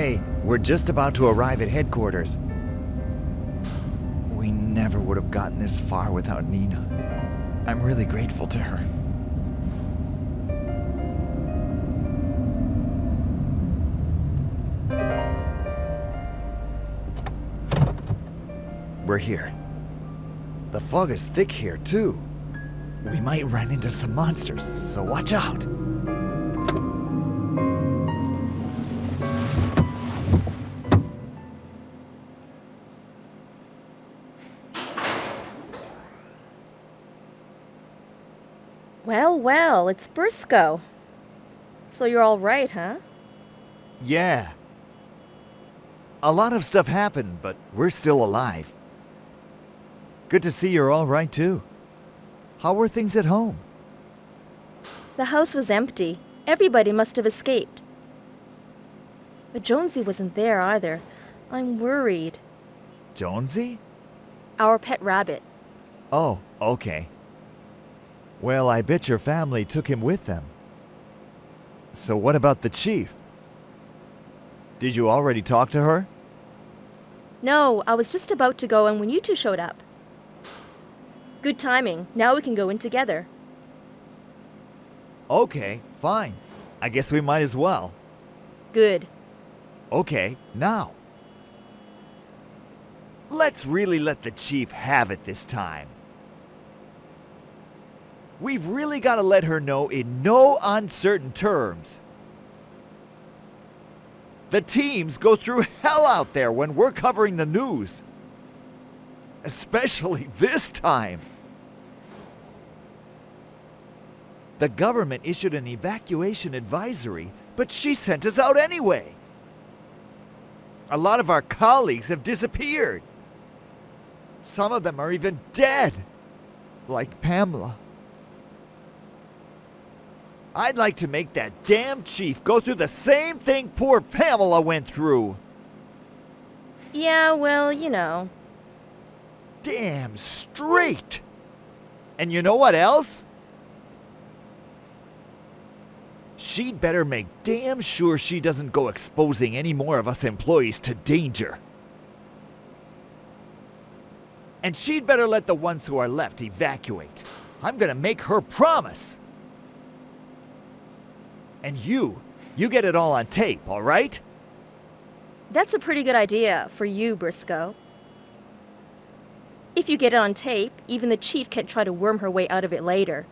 Hey, we're just about to arrive at headquarters. We never would have gotten this far without Nina. I'm really grateful to her. We're here. The fog is thick here, too. We might run into some monsters, so watch out. Well, it's Briscoe. So you're all right, huh? Yeah. A lot of stuff happened, but we're still alive. Good to see you're all right, too. How were things at home? The house was empty. Everybody must have escaped. But Jonesy wasn't there either. I'm worried. Jonesy? Our pet rabbit. Oh, okay. Well, I bet your family took him with them. So what about the chief? Did you already talk to her? No, I was just about to go and when you two showed up. Good timing. Now we can go in together. Okay, fine. I guess we might as well. Good. Okay, now. Let's really let the chief have it this time. We've really got to let her know in no uncertain terms. The teams go through hell out there when we're covering the news. Especially this time. The government issued an evacuation advisory, but she sent us out anyway. A lot of our colleagues have disappeared. Some of them are even dead, like Pamela. I'd like to make that damn chief go through the same thing poor Pamela went through. Yeah, well, you know. Damn straight. And you know what else? She'd better make damn sure she doesn't go exposing any more of us employees to danger. And she'd better let the ones who are left evacuate. I'm gonna make her promise. And you get it all on tape, all right? That's a pretty good idea for you, Briscoe. If you get it on tape, even the chief can't try to worm her way out of it later.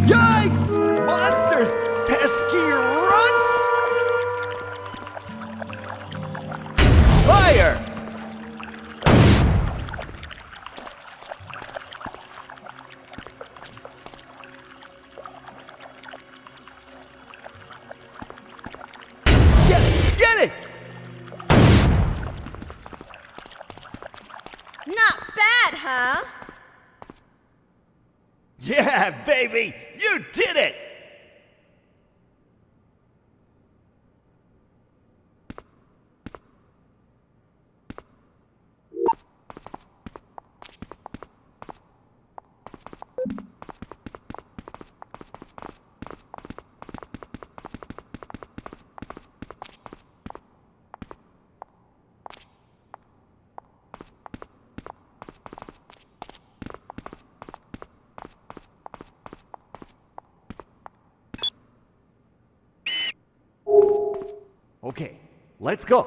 Yikes! Monsters! Pesky runts! Fire! Get it! Not bad, huh? Yeah, baby! You did it! Okay, let's go.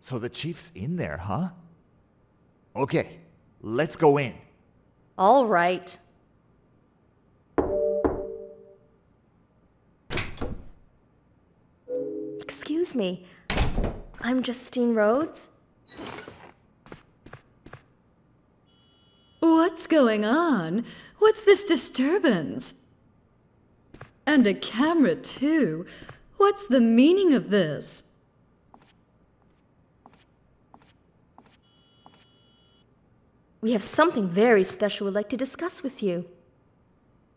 So the chief's in there, huh? Okay, let's go in. All right. Excuse me. I'm Justine Rhodes. What's going on? What's this disturbance? And a camera, too. What's the meaning of this? We have something very special we'd like to discuss with you.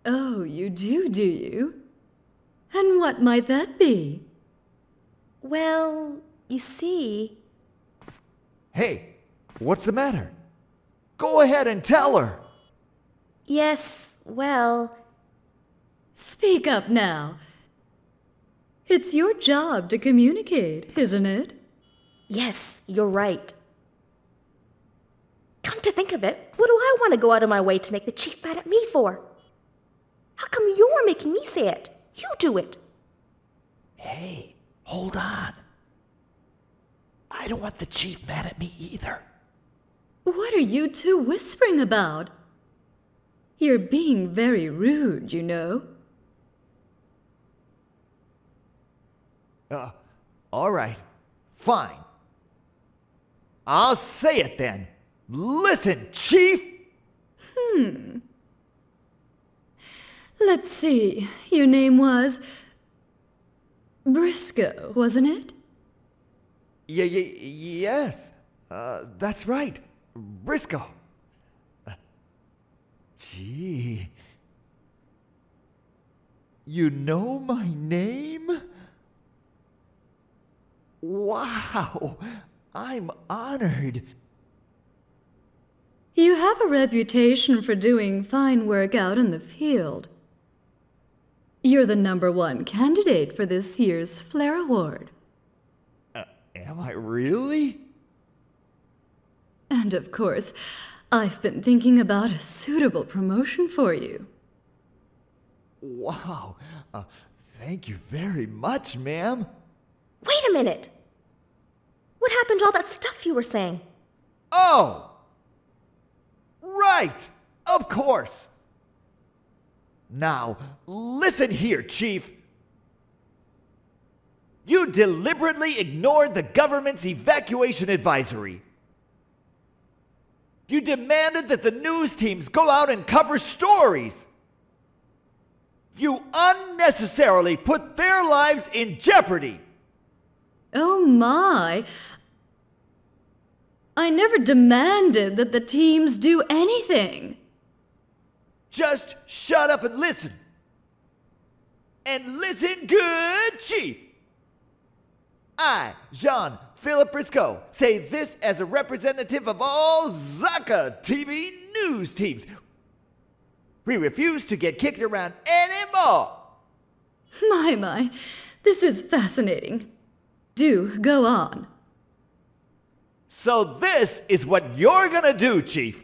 Oh, you do you? And what might that be? Well, you see... Hey, what's the matter? Go ahead and tell her. Yes, well... Speak up now. It's your job to communicate, isn't it? Yes, you're right. Come to think of it, what do I want to go out of my way to make the chief mad at me for? How come you're making me say it? You do it. Hey, hold on. I don't want the chief mad at me either. What are you two whispering about? You're being very rude, you know. All right, fine. I'll say it then. Listen, Chief! Let's see. Your name was... Briscoe, wasn't it? Yes. That's right. Briscoe. Gee. You know my name? Wow. I'm honored. You have a reputation for doing fine work out in the field. You're the #1 candidate for this year's Flair Award. Am I really? And of course, I've been thinking about a suitable promotion for you. Wow. Thank you very much, ma'am. Wait a minute. What happened to all that stuff you were saying? Oh! Right! Of course! Now, listen here, Chief. You deliberately ignored the government's evacuation advisory. You demanded that the news teams go out and cover stories. You unnecessarily put their lives in jeopardy. Oh my! I never demanded that the teams do anything. Just shut up and listen. And listen good, Chief. I, Jean-Philippe Briscoe, say this as a representative of all Zaka TV news teams. We refuse to get kicked around anymore. My, this is fascinating. Do go on. So this is what you're gonna do, Chief.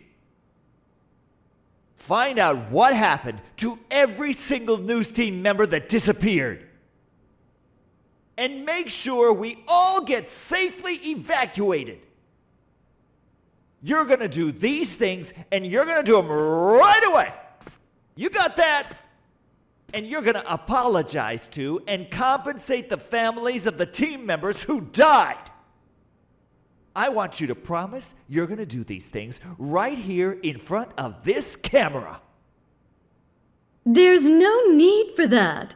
Find out what happened to every single news team member that disappeared. And make sure we all get safely evacuated. You're gonna do these things, and you're gonna do them right away. You got that? And you're gonna apologize to and compensate the families of the team members who died. I want you to promise you're gonna do these things right here in front of this camera. There's no need for that.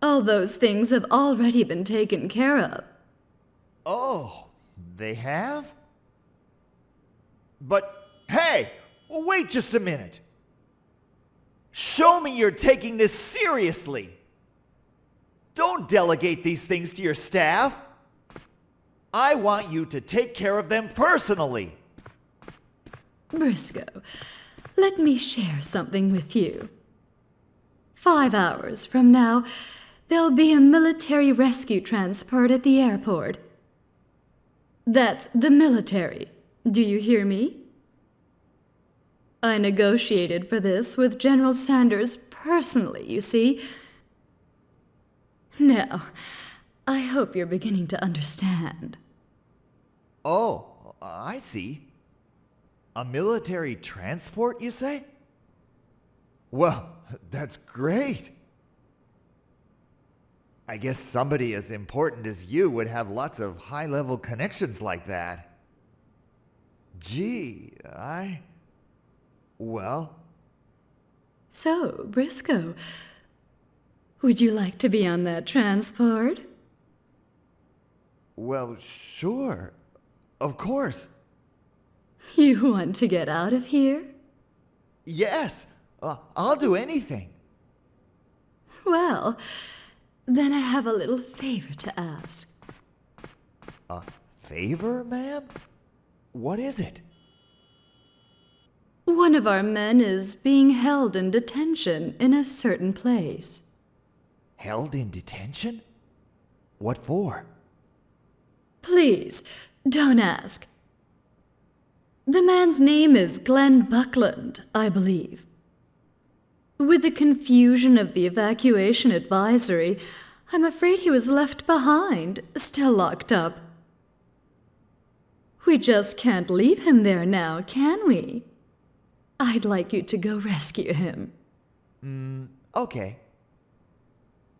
All those things have already been taken care of. Oh, they have? But hey, wait just a minute. Show me you're taking this seriously. Don't delegate these things to your staff. I want you to take care of them personally. Briscoe, let me share something with you. 5 hours from now, there'll be a military rescue transport at the airport. That's the military. Do you hear me? I negotiated for this with General Sanders personally, you see. Now, I hope you're beginning to understand. Oh, I see. A military transport, you say? Well, that's great. I guess somebody as important as you would have lots of high-level connections like that. Gee, well... So, Briscoe, would you like to be on that transport? Well, sure. Of course. You want to get out of here? Yes. I'll do anything. Well, then I have a little favor to ask. A favor, ma'am? What is it? One of our men is being held in detention in a certain place. Held in detention? What for? Please, don't ask. The man's name is Glenn Buckland, I believe. With the confusion of the evacuation advisory, I'm afraid he was left behind, still locked up. We just can't leave him there now, can we? I'd like you to go rescue him. Okay.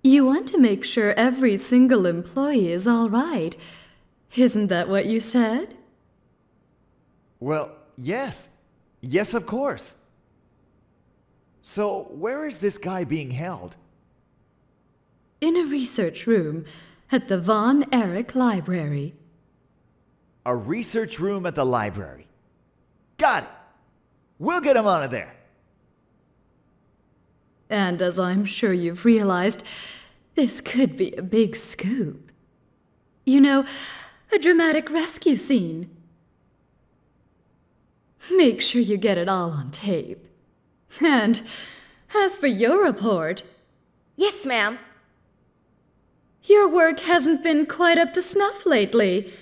You want to make sure every single employee is all right. Isn't that what you said? Well, yes. Yes, of course. So, where is this guy being held? In a research room at the Von Erich Library. A research room at the library. Got it. We'll get him out of there. And as I'm sure you've realized, this could be a big scoop. You know, a dramatic rescue scene. Make sure you get it all on tape. And as for your report, Yes, ma'am. your work hasn't been quite up to snuff lately.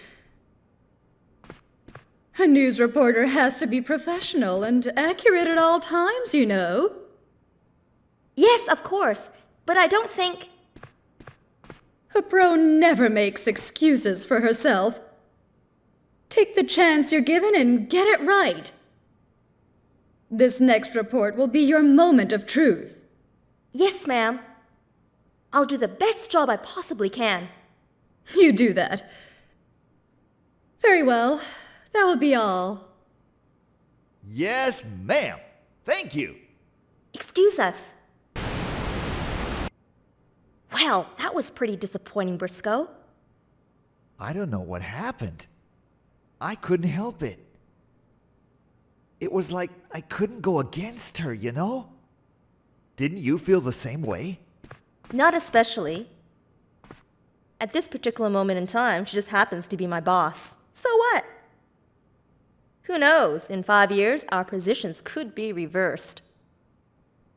A news reporter has to be professional and accurate at all times, you know. Yes, of course. But I don't think... A pro never makes excuses for herself. Take the chance you're given and get it right. This next report will be your moment of truth. Yes, ma'am. I'll do the best job I possibly can. You do that. Very well. That will be all. Yes, ma'am. Thank you. Excuse us. Well, that was pretty disappointing, Briscoe. I don't know what happened. I couldn't help it. It was like I couldn't go against her, you know? Didn't you feel the same way? Not especially. At this particular moment in time, she just happens to be my boss. So what? Who knows? In 5 years, our positions could be reversed.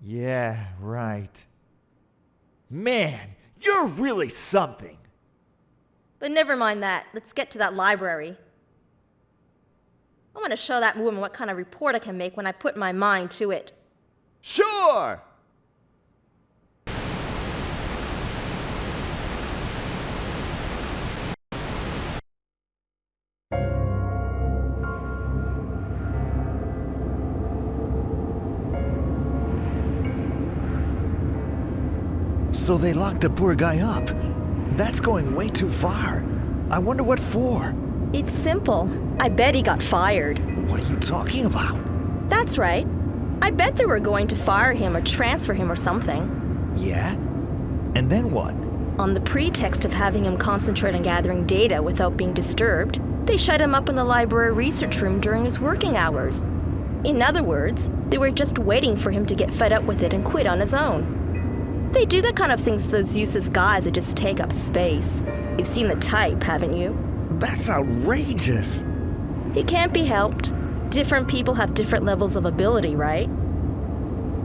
Yeah, right. Man, you're really something. But never mind that. Let's get to that library. I want to show that woman what kind of report I can make when I put my mind to it. Sure! So they locked the poor guy up. That's going way too far. I wonder what for. It's simple. I bet he got fired. What are you talking about? That's right. I bet they were going to fire him or transfer him or something. Yeah? And then what? On the pretext of having him concentrate on gathering data without being disturbed, they shut him up in the library research room during his working hours. In other words, they were just waiting for him to get fed up with it and quit on his own. They do that kind of things to those useless guys that just take up space. You've seen the type, haven't you? That's outrageous. It can't be helped. Different people have different levels of ability, right?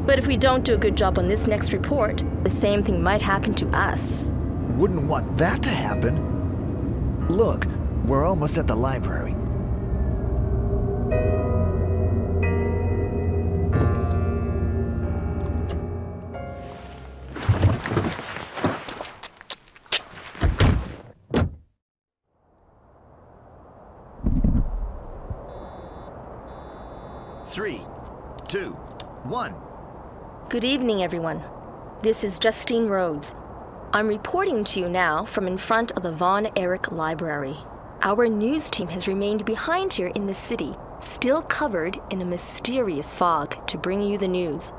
But if we don't do a good job on this next report, the same thing might happen to us. Wouldn't want that to happen. Look, we're almost at the library. 3, 2, 1. Good evening, everyone. This is Justine Rhodes. I'm reporting to you now from in front of the Von Erich Library. Our news team has remained behind here in the city, still covered in a mysterious fog to bring you the news.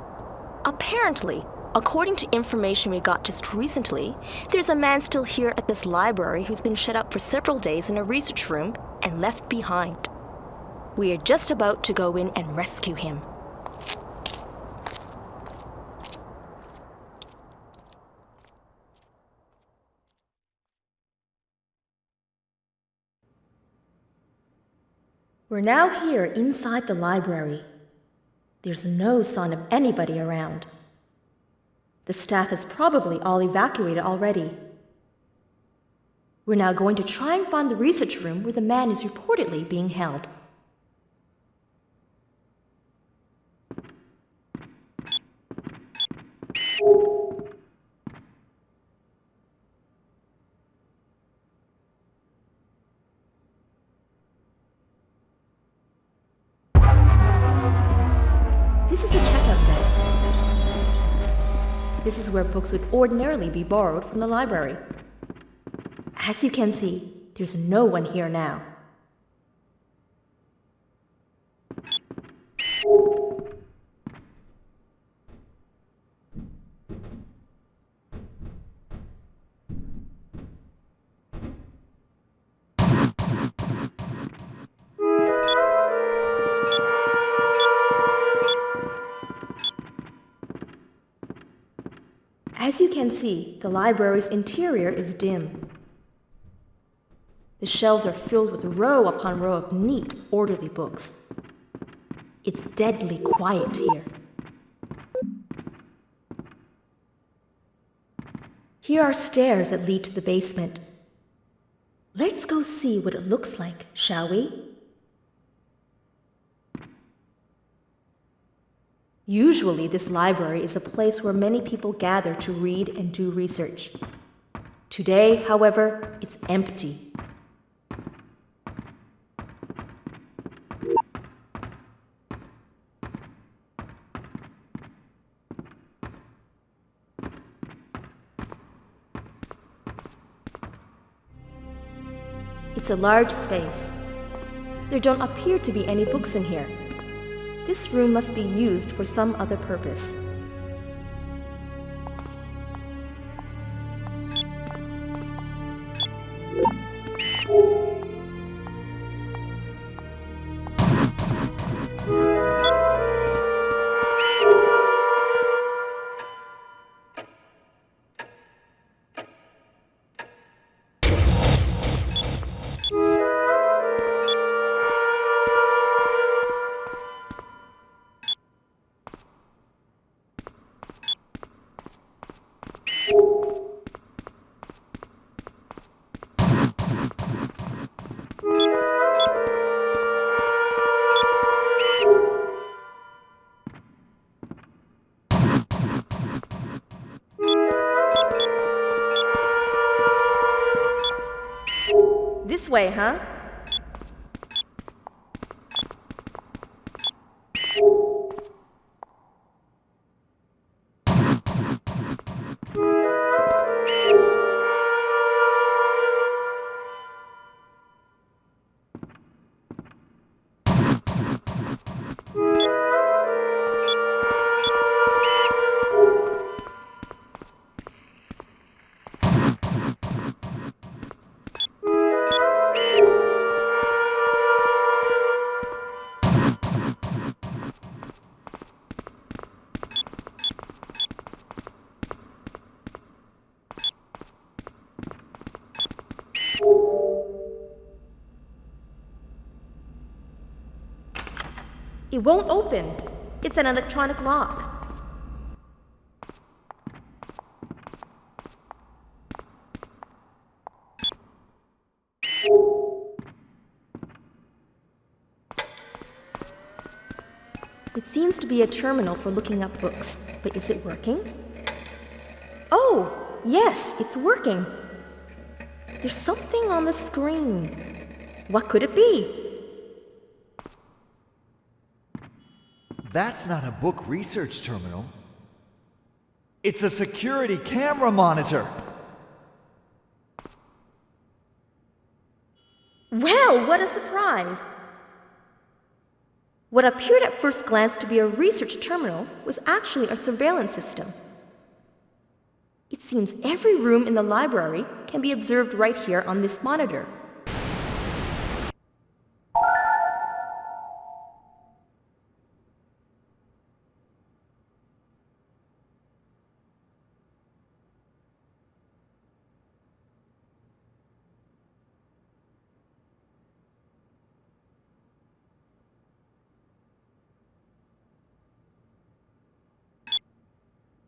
Apparently, according to information we got just recently, there's a man still here at this library who's been shut up for several days in a research room and left behind. We are just about to go in and rescue him. We're now here inside the library. There's no sign of anybody around. The staff has probably all evacuated already. We're now going to try and find the research room where the man is reportedly being held. This is a checkout desk. This is where books would ordinarily be borrowed from the library. As you can see, there's no one here now. As you can see, the library's interior is dim. The shelves are filled with row upon row of neat, orderly books. It's deadly quiet here. Here are stairs that lead to the basement. Let's go see what it looks like, shall we? Usually, this library is a place where many people gather to read and do research. Today, however, it's empty. It's a large space. There don't appear to be any books in here. This room must be used for some other purpose. This way, huh? It won't open. It's an electronic lock. It seems to be a terminal for looking up books, but is it working? Oh, yes, it's working. There's something on the screen. What could it be? That's not a book research terminal. It's a security camera monitor. Well, what a surprise! What appeared at first glance to be a research terminal was actually a surveillance system. It seems every room in the library can be observed right here on this monitor.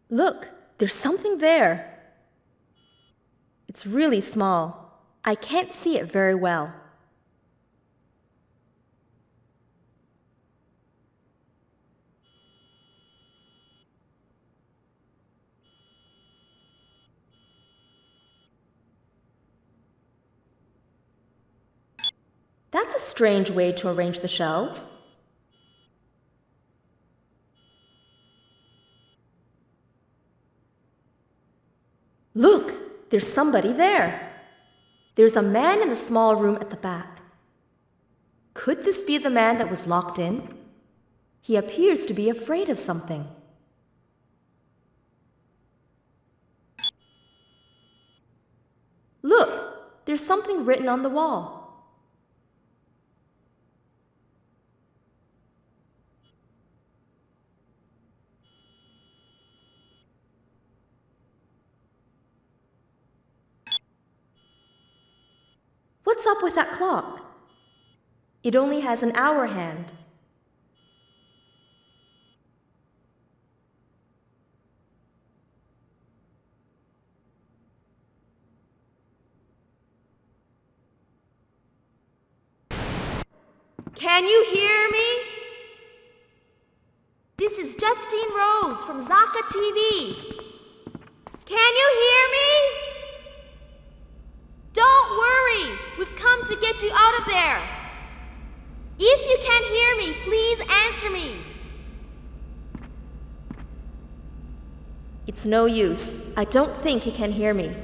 Look, there's something there. It's really small. I can't see it very well. That's a strange way to arrange the shelves. Look, there's somebody there. There's a man in the small room at the back. Could this be the man that was locked in? He appears to be afraid of something. Look, there's something written on the wall. What's up with that clock? It only has an hour hand. Can you hear me? This is Justine Rhodes from Zaka TV. Can you hear me? Don't worry, we've come to get you out of there. If you can't hear me, please answer me. It's no use. I don't think he can hear me.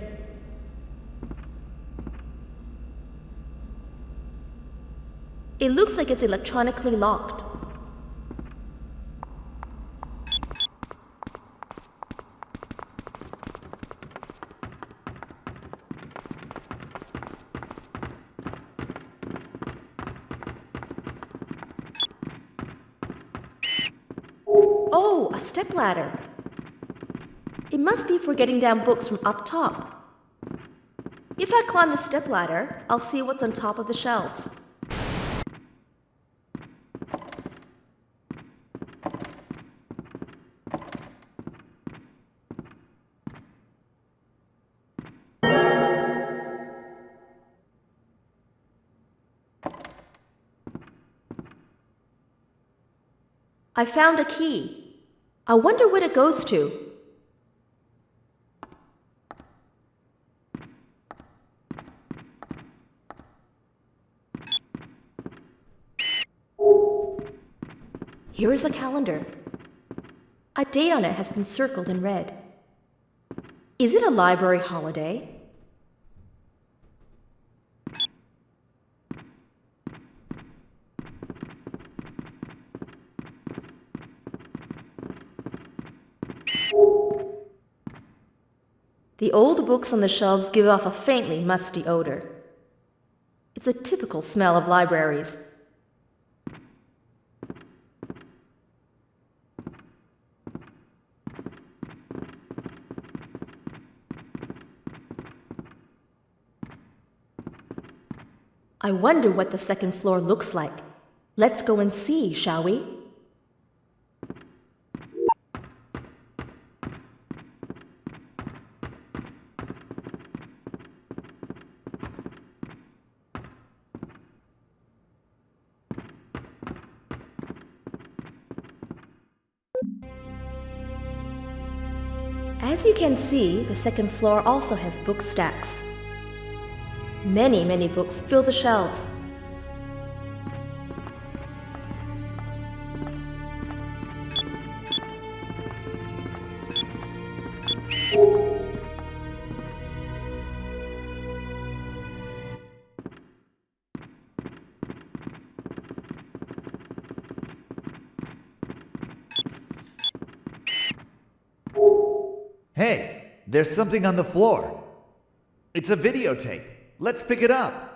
It looks like it's electronically locked. Oh, a stepladder. It must be for getting down books from up top. If I climb the stepladder, I'll see what's on top of the shelves. I found a key. I wonder what it goes to. Here is a calendar. A date on it has been circled in red. Is it a library holiday? The old books on the shelves give off a faintly musty odor. It's a typical smell of libraries. I wonder what the second floor looks like. Let's go and see, shall we? As you can see, the second floor also has book stacks. Many books fill the shelves. Hey, there's something on the floor. It's a videotape. Let's pick it up.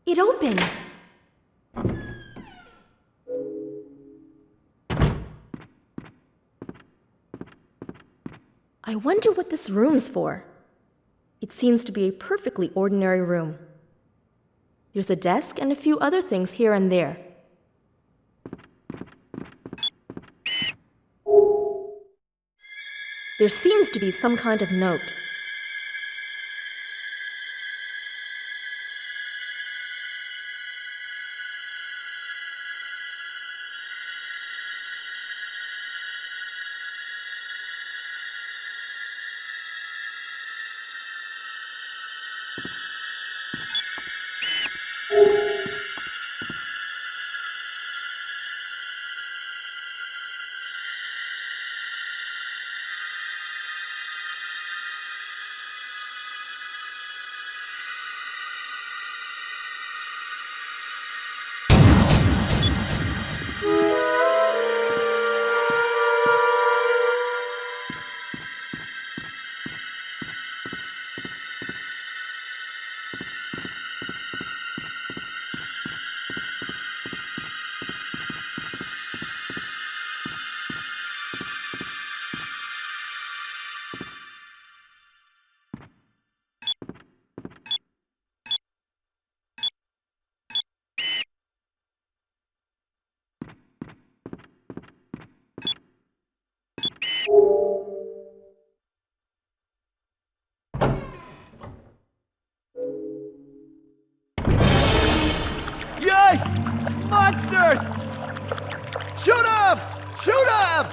It opened. I wonder what this room's for. It seems to be a perfectly ordinary room. There's a desk and a few other things here and there. There seems to be some kind of note. Yikes! Monsters! Shoot 'em! Shoot 'em!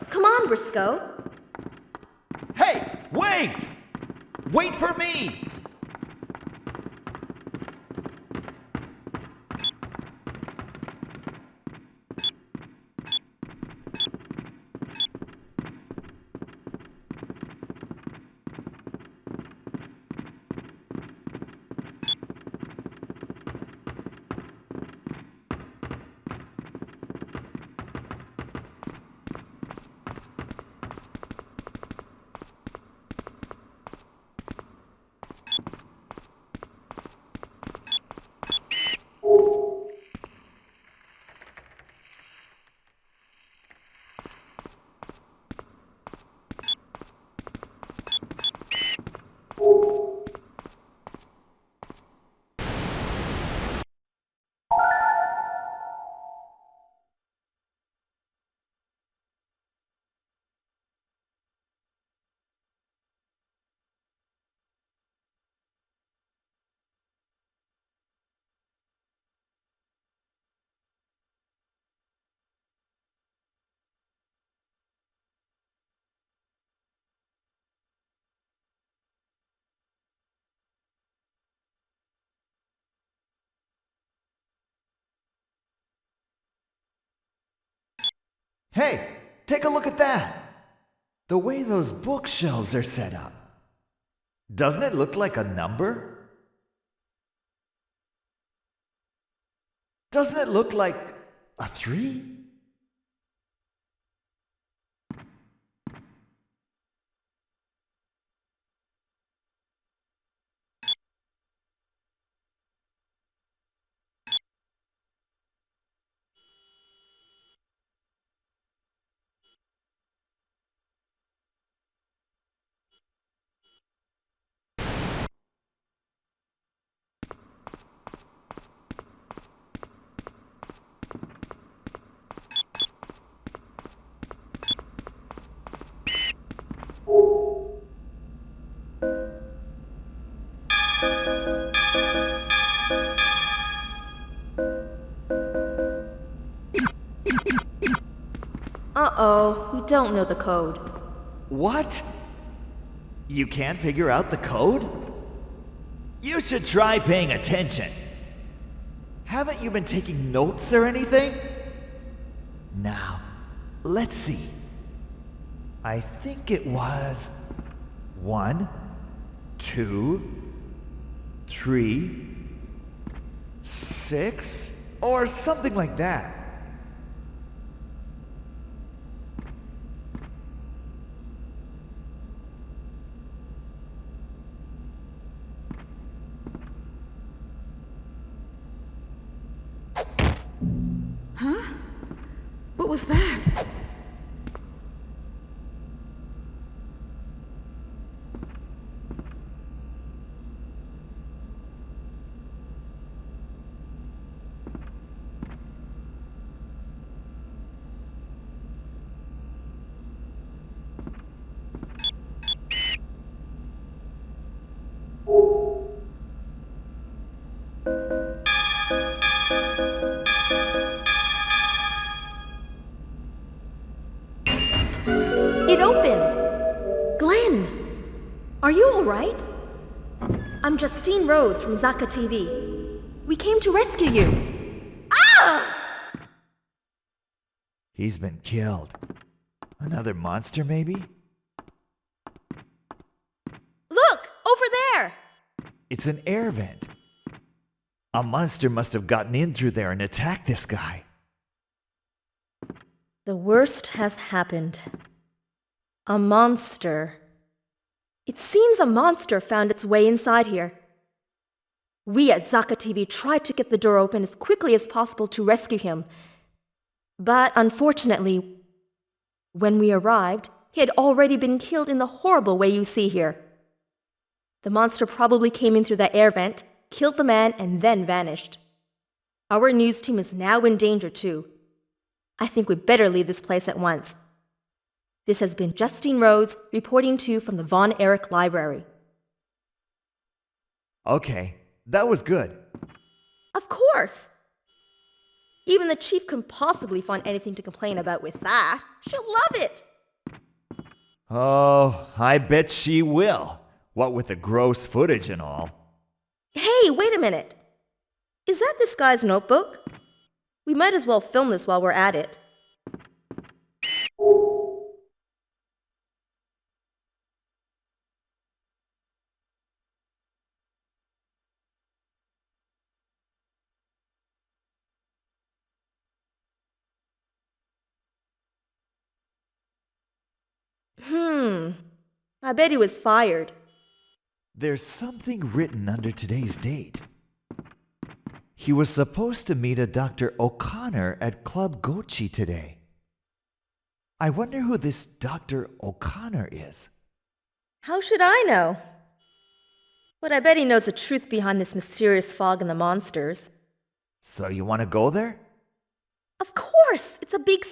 Come on, Briscoe. Hey, wait! Wait for me! Hey, take a look at that! The way those bookshelves are set up. Doesn't it look like a number? Doesn't it look like a 3? Uh-oh, we don't know the code. What? You can't figure out the code? You should try paying attention. Haven't you been taking notes or anything? Now, let's see. I think it was 1, 2, 3, 6, or something like that. Huh? What was that? It opened! Glenn! Are you alright? I'm Justine Rhodes from Zaka TV. We came to rescue you. Ah! He's been killed. Another monster, maybe? Look! Over there! It's an air vent. A monster must have gotten in through there and attacked this guy. The worst has happened. A monster. It seems a monster found its way inside here. We at Zaka TV tried to get the door open as quickly as possible to rescue him. But unfortunately, when we arrived, he had already been killed in the horrible way you see here. The monster probably came in through that air vent, killed the man, and then vanished. Our news team is now in danger too. I think we'd better leave this place at once. This has been Justine Rhodes reporting to you from the Von Erich Library. Okay, that was good. Of course! Even the chief couldn't possibly find anything to complain about with that. She'll love it! Oh, I bet she will. What with the gross footage and all. Hey, wait a minute! Is that this guy's notebook? We might as well film this while we're at it. I bet he was fired. There's something written under today's date. He was supposed to meet a Dr. O'Connor at Club Gochi today. I wonder who this Dr. O'Connor is. How should I know? But I bet he knows the truth behind this mysterious fog and the monsters. So you want to go there? Of course! It's a big